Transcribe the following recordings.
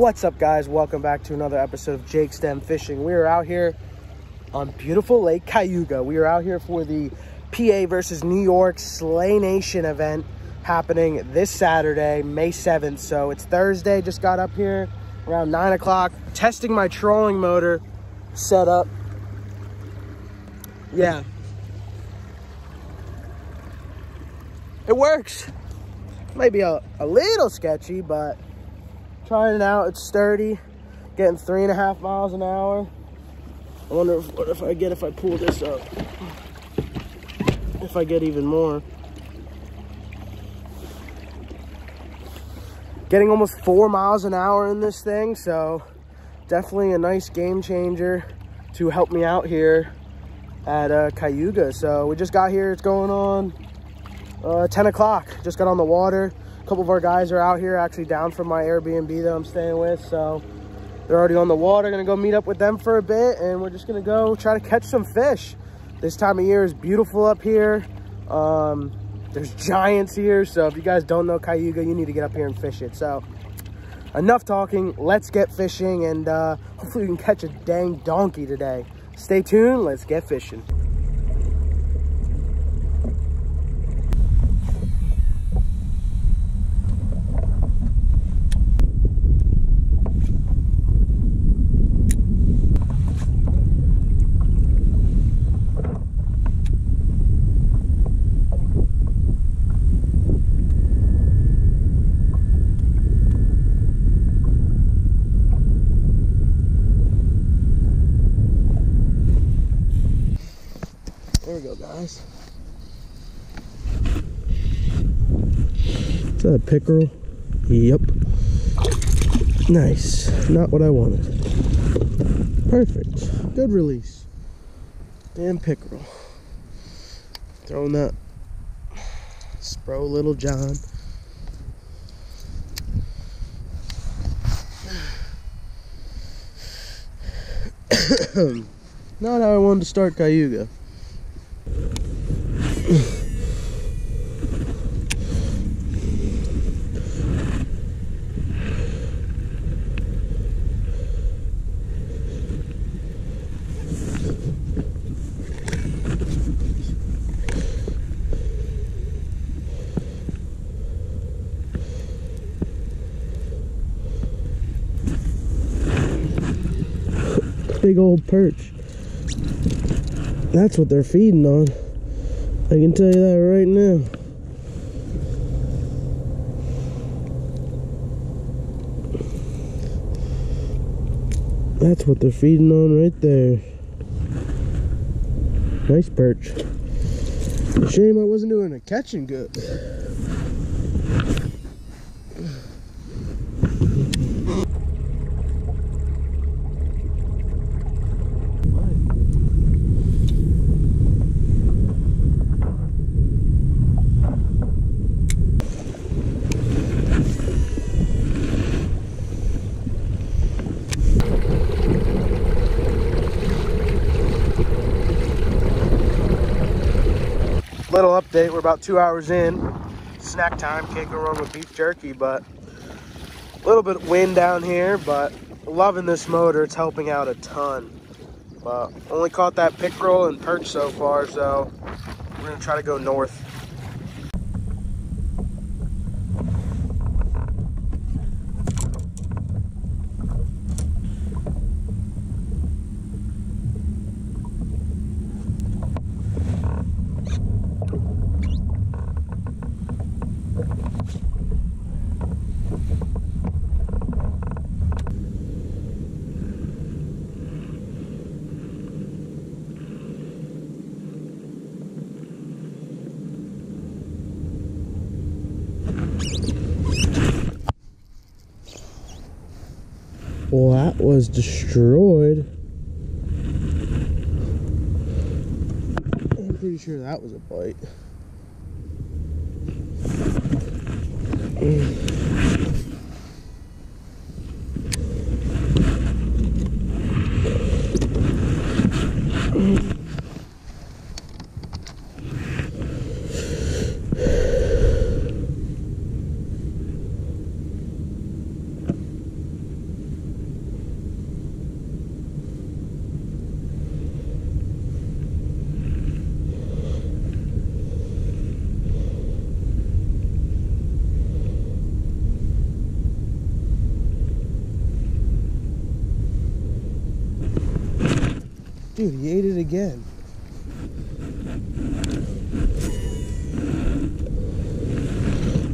What's up, guys? Welcome back to another episode of Jake's Den Fishing. We are out here on beautiful Lake Cayuga. We are out here for the PA versus New York SlayNation event happening this Saturday, May 7th. So it's Thursday. Just got up here around 9 o'clock, testing my trolling motor setup. Yeah, it works. Maybe a little sketchy, but trying it out. It's sturdy, getting 3.5 miles an hour. I wonder what if I get if I pull this up, if I get even more. Getting almost 4 miles an hour in this thing, so definitely a nice game changer to help me out here at Cayuga. So we just got here. It's going on 10 o'clock. Just got on the water. A couple of our guys are out here, actually down from my Airbnb that I'm staying with, so they're already on the water. Gonna go meet up with them for a bit, and we're just gonna go try to catch some fish. This time of year is beautiful up here. There's giants here, so if you guys don't know Cayuga, you need to get up here and fish it. So enough talking, let's get fishing, and hopefully we can catch a dang donkey today. Stay tuned, let's get fishing. There we go, guys. Is that a pickerel? Yep. Nice. Not what I wanted. Perfect. Good release. Damn pickerel. Throwing that Spro Little John. Not how I wanted to start Cayuga. Big old perch. That's what they're feeding on. I can tell you that right now. That's what they're feeding on right there. Nice perch. Shame I wasn't doing a catching good. Little update, we're about 2 hours in. Snack time, can't go wrong with beef jerky, but a little bit of wind down here, but loving this motor. It's helping out a ton. But only caught that pickerel and perch so far, so we're gonna try to go north. Well, that was destroyed. I'm pretty sure that was a bite. Dude, he ate it again.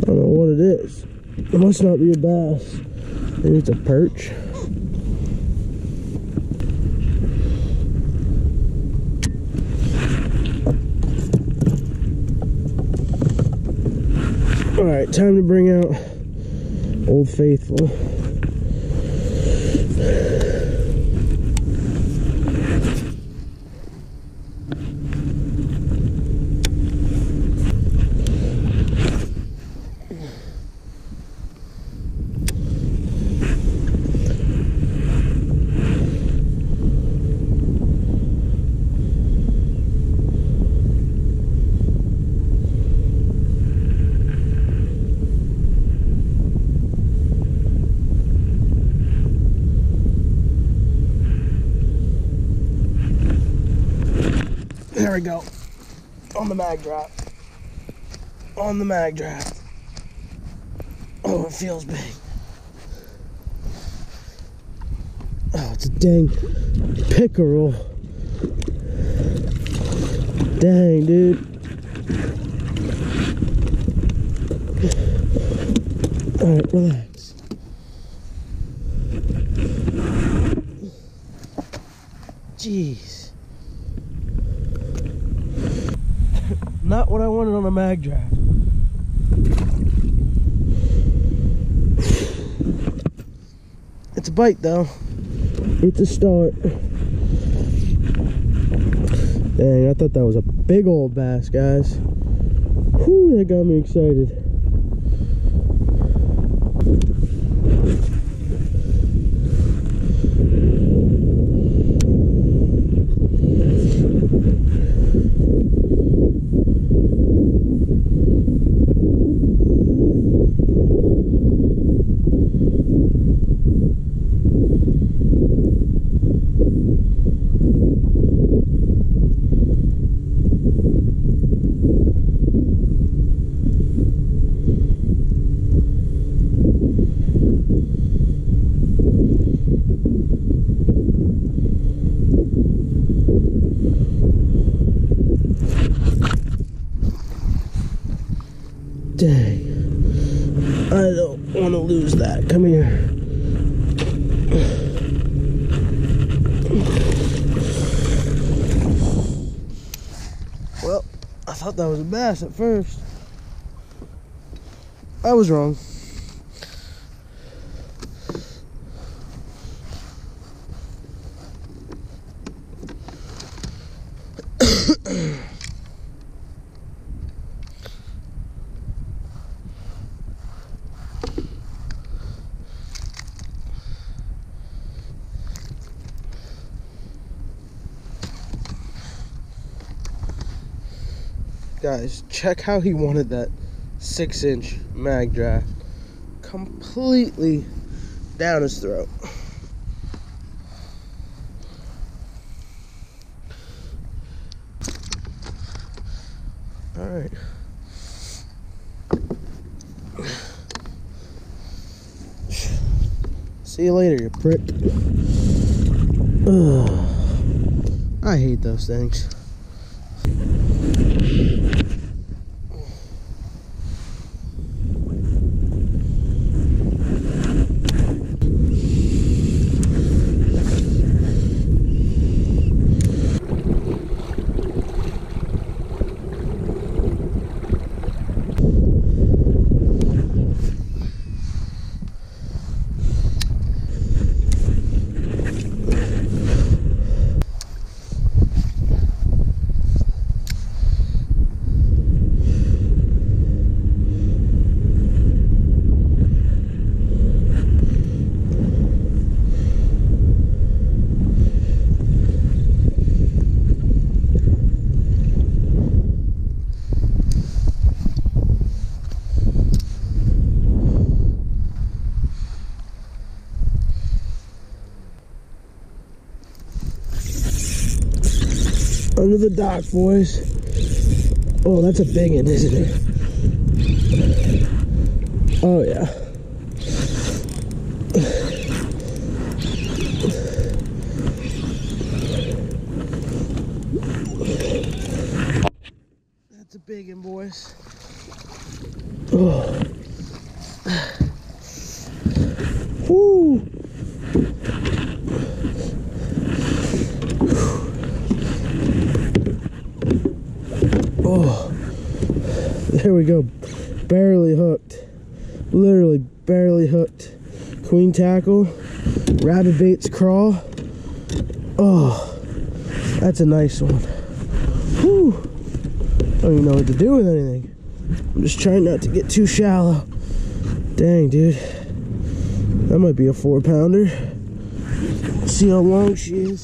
I don't know what it is. It must not be a bass. Maybe it's a perch. Alright, time to bring out Old Faithful. There we go. On the mag drop. On the mag drop. Oh, it feels big. Oh, it's a dang pickerel. Dang, dude. Alright, relax. Jeez. Not what I wanted on a mag draft. It's a bite though. It's a start. Dang, I thought that was a big old bass, guys. Whew, that got me excited. Dang. I don't want to lose that. Come here. Well, I thought that was a bass at first. I was wrong. Guys, check how he wanted that 6-inch mag draft. Completely down his throat. Alright. See you later, you prick. Ugh. I hate those things. Under the dock, boys. Oh, that's a big one, isn't it? Oh, yeah. guys. Oh. Woo. Oh, there we go. Barely hooked. Literally barely hooked. Queen tackle. Rabid Baits crawl. Oh, that's a nice one. Whew. I don't even know what to do with anything. I'm just trying not to get too shallow. Dang, dude. That might be a 4-pounder. Let's see how long she is.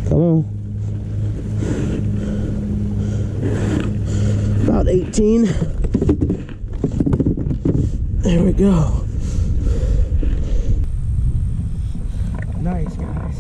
Come on. About 18. There we go. Nice, guys.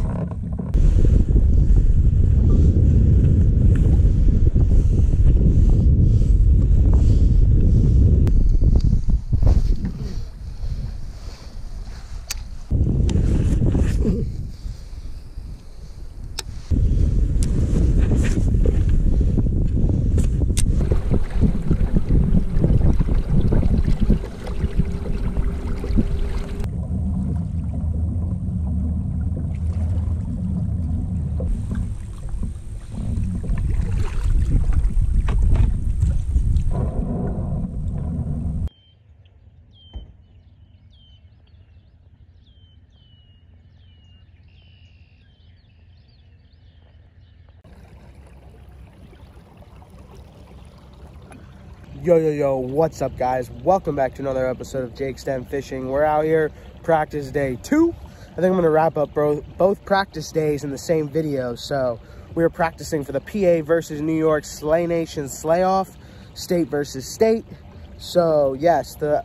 Yo, what's up, guys? Welcome back to another episode of Jake's Den Fishing. We're out here, practice day 2. I think I'm going to wrap up both practice days in the same video. So we were practicing for the PA versus New York SlayNation Slay-Off, state versus state. So yes, the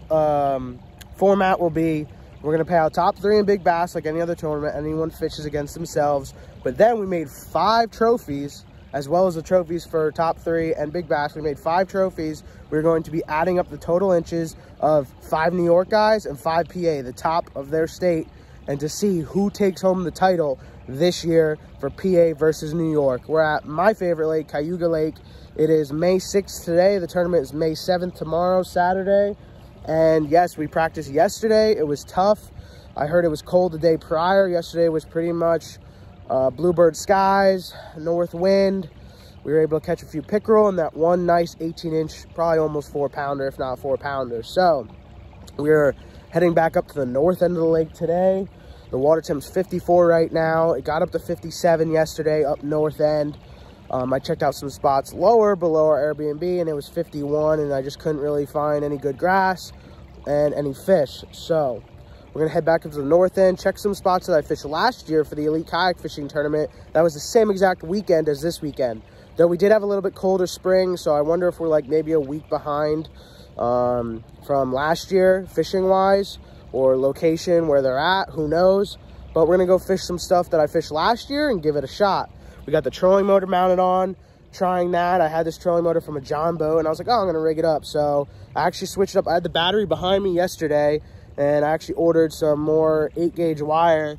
format will be, we're going to pay out top 3 in big bass like any other tournament. Anyone fishes against themselves. But then we made 5 trophies, as well as the trophies for top 3 and big bass. We made 5 trophies. We're going to be adding up the total inches of 5 New York guys and 5 PA, the top of their state, and to see who takes home the title this year for PA versus New York. We're at my favorite lake, Cayuga Lake. It is May 6th today. The tournament is May 7th tomorrow, Saturday. And yes, we practiced yesterday. It was tough. I heard it was cold the day prior. Yesterday was pretty much bluebird skies, north wind. We were able to catch a few pickerel and that one nice 18-inch, probably almost 4-pounder, if not 4-pounder. So we're heading back up to the north end of the lake today. The water temp's 54 right now. It got up to 57 yesterday up north end. I checked out some spots lower below our Airbnb and it was 51, and I just couldn't really find any good grass and any fish. So we're gonna head back up to the north end, check some spots that I fished last year for the elite kayak fishing tournament. That was the same exact weekend as this weekend. Though we did have a little bit colder spring, so I wonder if we're like maybe a week behind from last year fishing wise, or location where they're at, who knows. But we're gonna go fish some stuff that I fished last year and give it a shot. We got the trolling motor mounted on, trying that. I had this trolling motor from a John boat and I was like, oh, I'm gonna rig it up. So I actually switched it up. I had the battery behind me yesterday, and I actually ordered some more 8-gauge wire,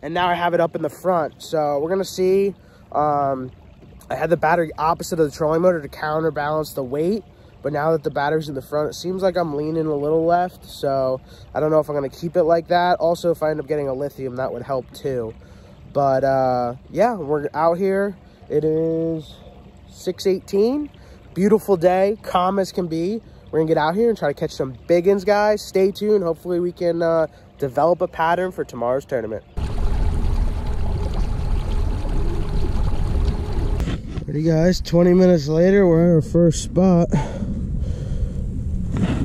and now I have it up in the front. So we're gonna see. I had the battery opposite of the trolling motor to counterbalance the weight, but now that the battery's in the front, it seems like I'm leaning a little left. So I don't know if I'm gonna keep it like that. Also, if I end up getting a lithium, that would help too. But yeah, we're out here. It is 6:18, beautiful day, calm as can be. We're gonna get out here and try to catch some big uns, guys. Stay tuned. Hopefully we can develop a pattern for tomorrow's tournament. Alrighty, guys, 20 minutes later, we're at our first spot.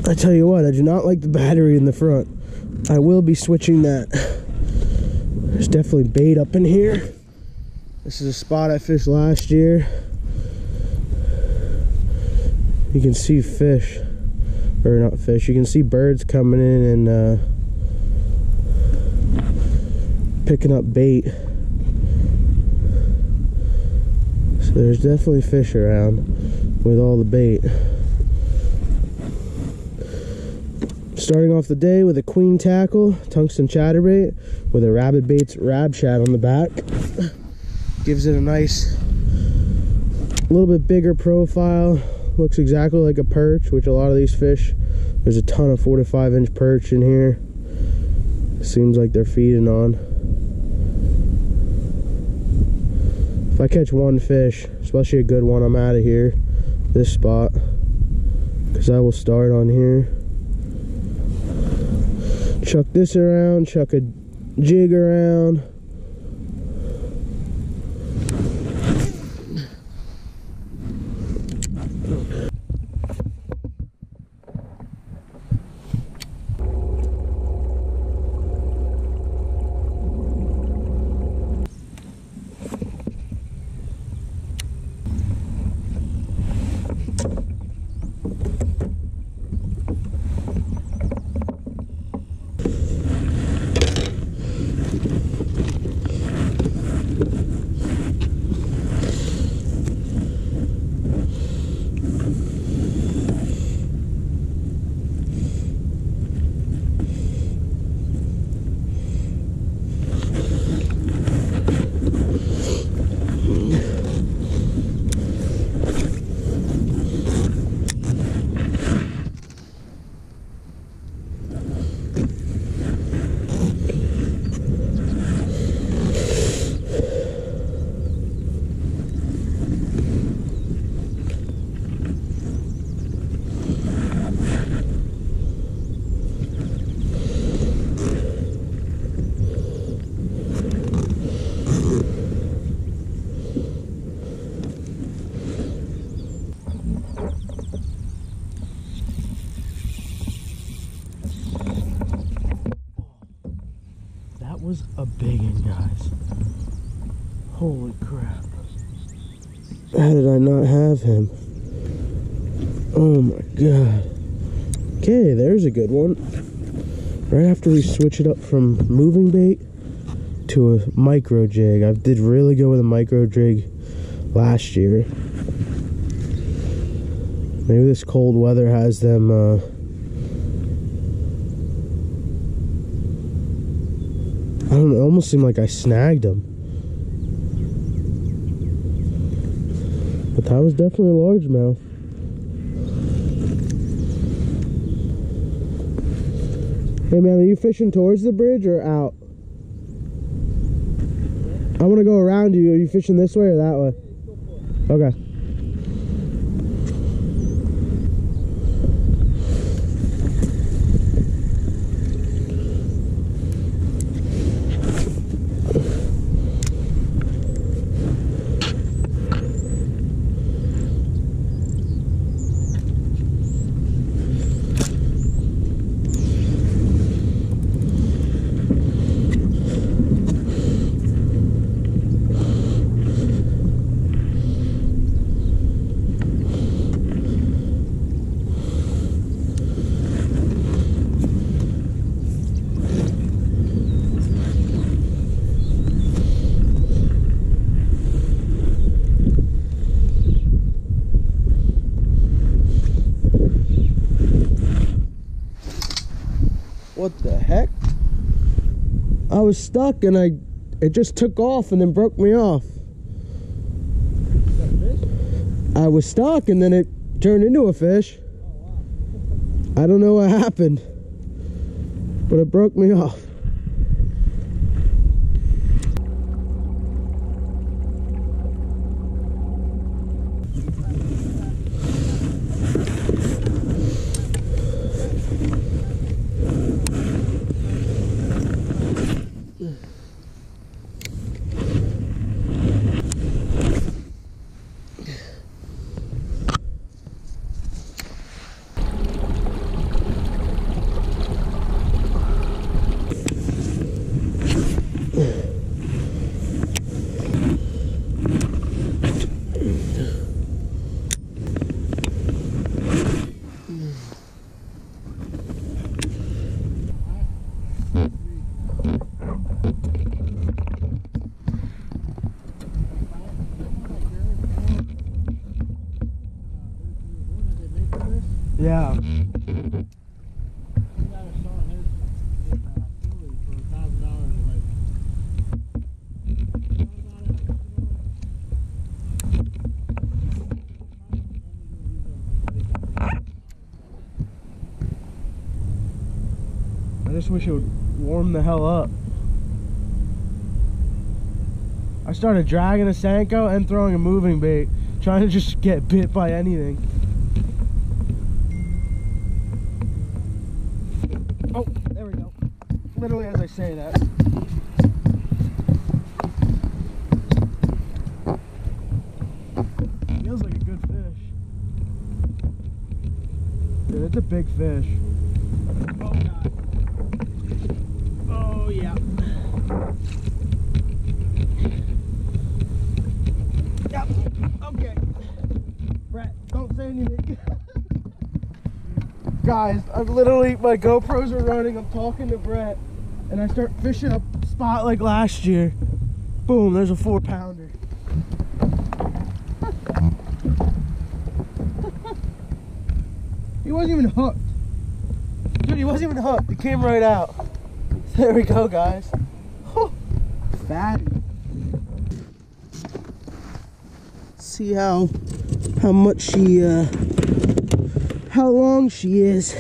I tell you what, I do not like the battery in the front. I will be switching that. There's definitely bait up in here. This is a spot I fished last year. You can see fish. Or not fish, you can see birds coming in and picking up bait. So there's definitely fish around with all the bait. Starting off the day with a queen tackle, tungsten chatterbait with a Rabid Baits rab shad on the back. Gives it a nice, a little bit bigger profile. Looks exactly like a perch, which a lot of these fish, there's a ton of 4 to 5 inch perch in here. Seems like they're feeding on. If I catch one fish, especially a good one, I'm out of here, this spot, because I will start on here. Chuck this around, chuck a jig around. Was a big one, guys. Holy crap. How did I not have him? Oh my god. Okay, there's a good one. Right after we switch it up from moving bait to a micro jig. I did really good with a micro jig last year. Maybe this cold weather has them I don't know, it almost seemed like I snagged him. But that was definitely a largemouth. Hey man, are you fishing towards the bridge or out? I want to go around you. Are you fishing this way or that way? Okay. What the heck? I was stuck and it just took off and then broke me off. I was stuck and then it turned into a fish. I don't know what happened, but it broke me off. Yeah. just wish it would warm the hell up. I started dragging a Senko and throwing a moving bait, trying to just get bit by anything. Oh, there we go. Literally as I say that. Feels like a good fish. Dude, it's a big fish. Oh god. Oh yeah. Yep. Okay. Brett, don't say anything. Guys, I'm literally, my GoPros are running, I'm talking to Brett, and I start fishing a spot like last year. Boom, there's a 4-pounder. He wasn't even hooked. Dude, he wasn't even hooked. He came right out. There we go, guys. Fatty. See how much she, how long she is.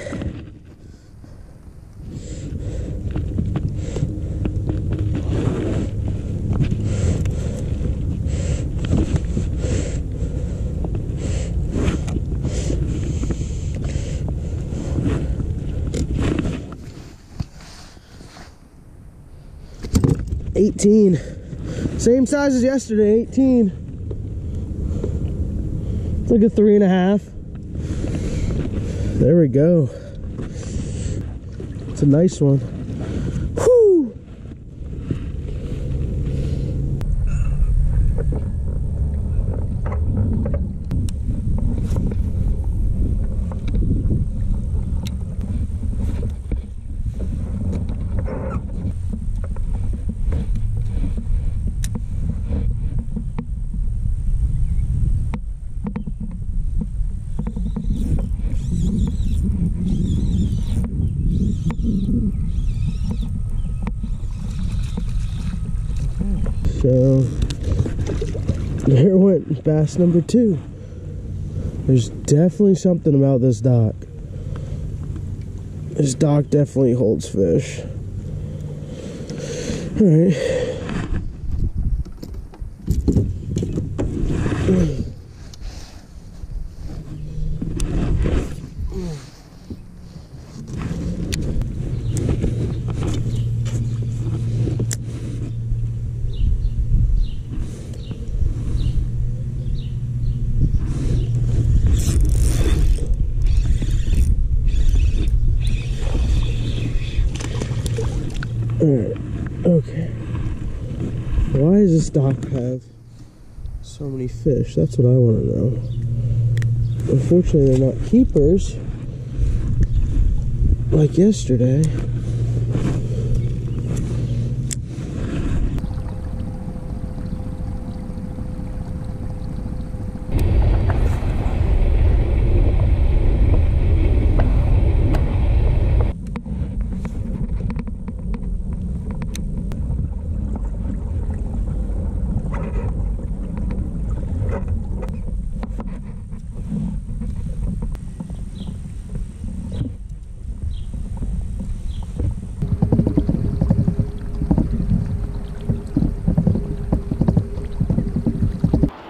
$18. Same size as yesterday, 18. It's like a 3.5. There we go. It's a nice one. Whew! So there went bass number 2. There's definitely something about this dock. This dock definitely holds fish. All right. Alright, okay. Why does this dock have so many fish? That's what I want to know. Unfortunately, they're not keepers like yesterday.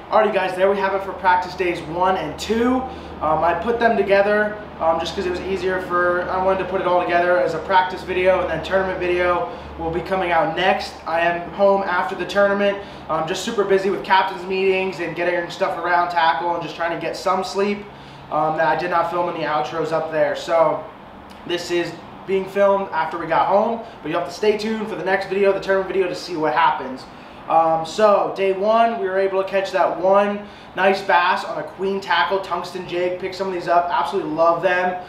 Alrighty guys, there we have it for practice days 1 and 2. I put them together just because it was easier I wanted to put it all together as a practice video, and then tournament video will be coming out next. I am home after the tournament. I'm just super busy with captain's meetings and getting stuff around tackle and just trying to get some sleep that I did not film any outros up there. So this is being filmed after we got home, but you have to stay tuned for the next video, the tournament video, to see what happens. So day 1, we were able to catch that one nice bass on a queen tackle tungsten jig. Pick some of these up, absolutely love them.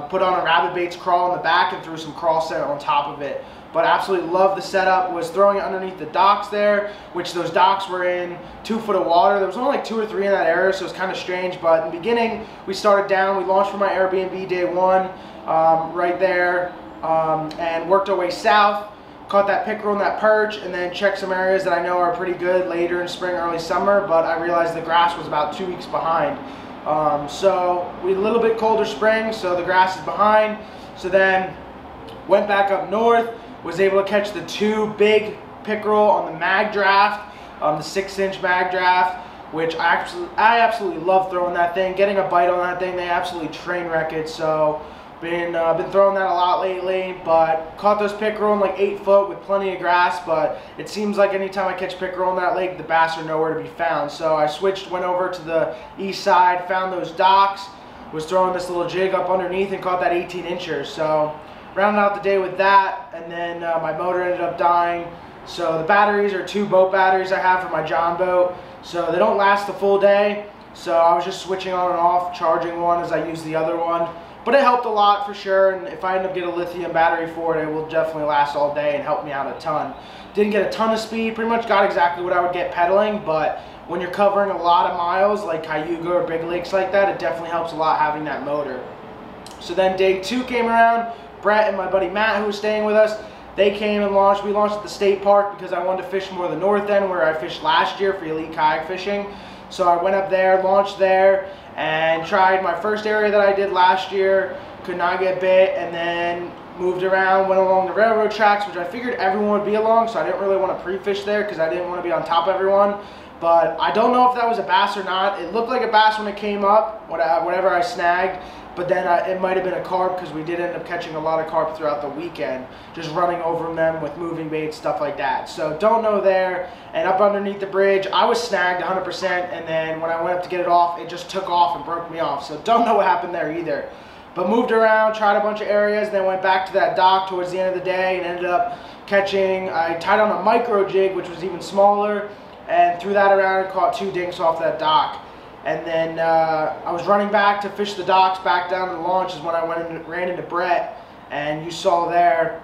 Put on a Rabid Baits crawl in the back and threw some crawl set on top of it. But absolutely love the setup. Was throwing it underneath the docks there, which those docks were in 2 foot of water. There was only like 2 or 3 in that area, so it was kind of strange. But in the beginning, we started down. We launched from my Airbnb day 1 right there and worked our way south. Caught that pickerel and that perch, and then checked some areas that I know are pretty good later in spring, early summer, but I realized the grass was about 2 weeks behind. So we had a little bit colder spring, so the grass is behind. So then Went back up north, was able to catch the 2 big pickerel on the mag draft, the 6-inch mag draft, which I absolutely love throwing that thing. Getting a bite on that thing, they absolutely train wreck it. So been throwing that a lot lately, but caught those pickerel in like 8 foot with plenty of grass. But it seems like anytime I catch pickerel in that lake, the bass are nowhere to be found. So I went over to the east side, found those docks, was throwing this little jig up underneath and caught that 18-incher. So rounded out the day with that, and then my motor ended up dying. So the batteries are 2 boat batteries I have for my John boat, so they don't last the full day. So I was just switching on and off, charging one as I use the other one. But it helped a lot for sure, and if I end up getting a lithium battery for it, it will definitely last all day and help me out a ton. Didn't get a ton of speed, pretty much got exactly what I would get pedaling, but when you're covering a lot of miles like Cayuga or big lakes like that, it definitely helps a lot having that motor. So then day 2 came around. Brett and my buddy Matt, who was staying with us, they came and launched. We launched at the state park because I wanted to fish more the north end where I fished last year for elite kayak fishing. So I went up there, launched there, and tried my first area that I did last year. Could not get bit, and then moved around, went along the railroad tracks, which I figured everyone would be along, so I didn't really want to pre-fish there because I didn't want to be on top of everyone. But I don't know if that was a bass or not. It looked like a bass when it came up, whatever I snagged. But then it might have been a carp because we did end up catching a lot of carp throughout the weekend, just running over them with moving baits, stuff like that. So don't know there. And up underneath the bridge, I was snagged 100%, and then when I went up to get it off, it just took off and broke me off. So don't know what happened there either. But moved around, tried a bunch of areas, then went back to that dock towards the end of the day and ended up catching, I tied on a micro jig, which was even smaller, and threw that around and caught 2 dinks off that dock. And then I was running back to fish the docks back down to the launch is when I ran into Brett. And you saw there,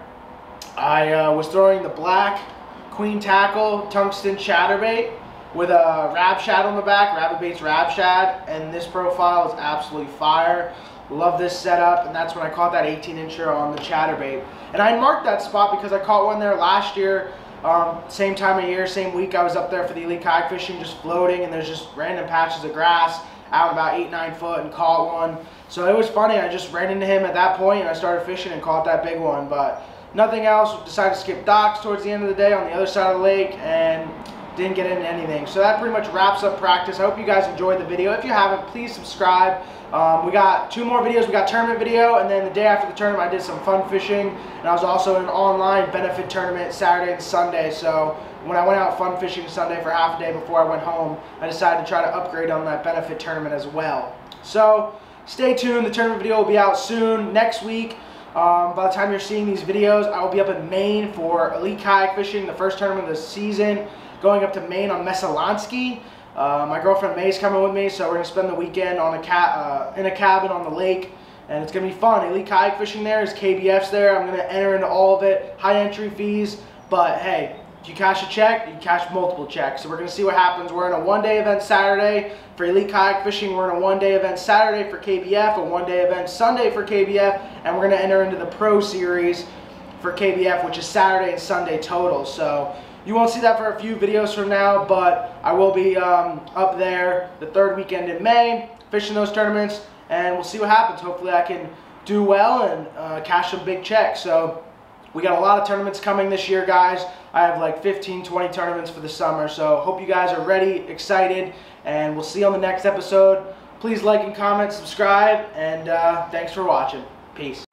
I was throwing the black queen tackle tungsten chatterbait with a rab shad on the back, Rabid Baits rab shad. And this profile is absolutely fire. Love this setup, and that's when I caught that 18-incher on the chatterbait. And I marked that spot because I caught one there last year. Same time of year, same week I was up there for the elite kayak fishing, just floating, and there's just random patches of grass out about 8-9 foot and caught one. So it was funny, I just ran into him at that point and I started fishing and caught that big one. But nothing else, decided to skip docks towards the end of the day on the other side of the lake and didn't get into anything. So that pretty much wraps up practice. I hope you guys enjoyed the video. If you haven't, please subscribe. We got 2 more videos. We got tournament video, and then the day after the tournament I did some fun fishing, and I was also in an online benefit tournament Saturday and Sunday. So when I went out fun fishing Sunday for half a day before I went home, I decided to try to upgrade on that benefit tournament as well. So stay tuned. The tournament video will be out soon. Next week, by the time you're seeing these videos, I will be up in Maine for elite kayak fishing, the first tournament of the season, going up to Maine on Messalonsky. My girlfriend May's coming with me, so we're going to spend the weekend on in a cabin on the lake, and it's going to be fun. Elite kayak fishing there is KBF's there. I'm going to enter into all of it, high entry fees, but hey, if you cash a check, you cash multiple checks. So we're going to see what happens. We're in a 1-day event Saturday for elite kayak fishing. We're in a 1-day event Saturday for KBF, a 1-day event Sunday for KBF, and we're going to enter into the Pro Series for KBF, which is Saturday and Sunday total. So you won't see that for a few videos from now, but I will be up there the 3rd weekend in May, fishing those tournaments, and we'll see what happens. Hopefully I can do well and cash some big checks. So we got a lot of tournaments coming this year, guys. I have like 15, 20 tournaments for the summer, so hope you guys are ready, excited, and we'll see you on the next episode. Please like and comment, subscribe, and thanks for watching. Peace.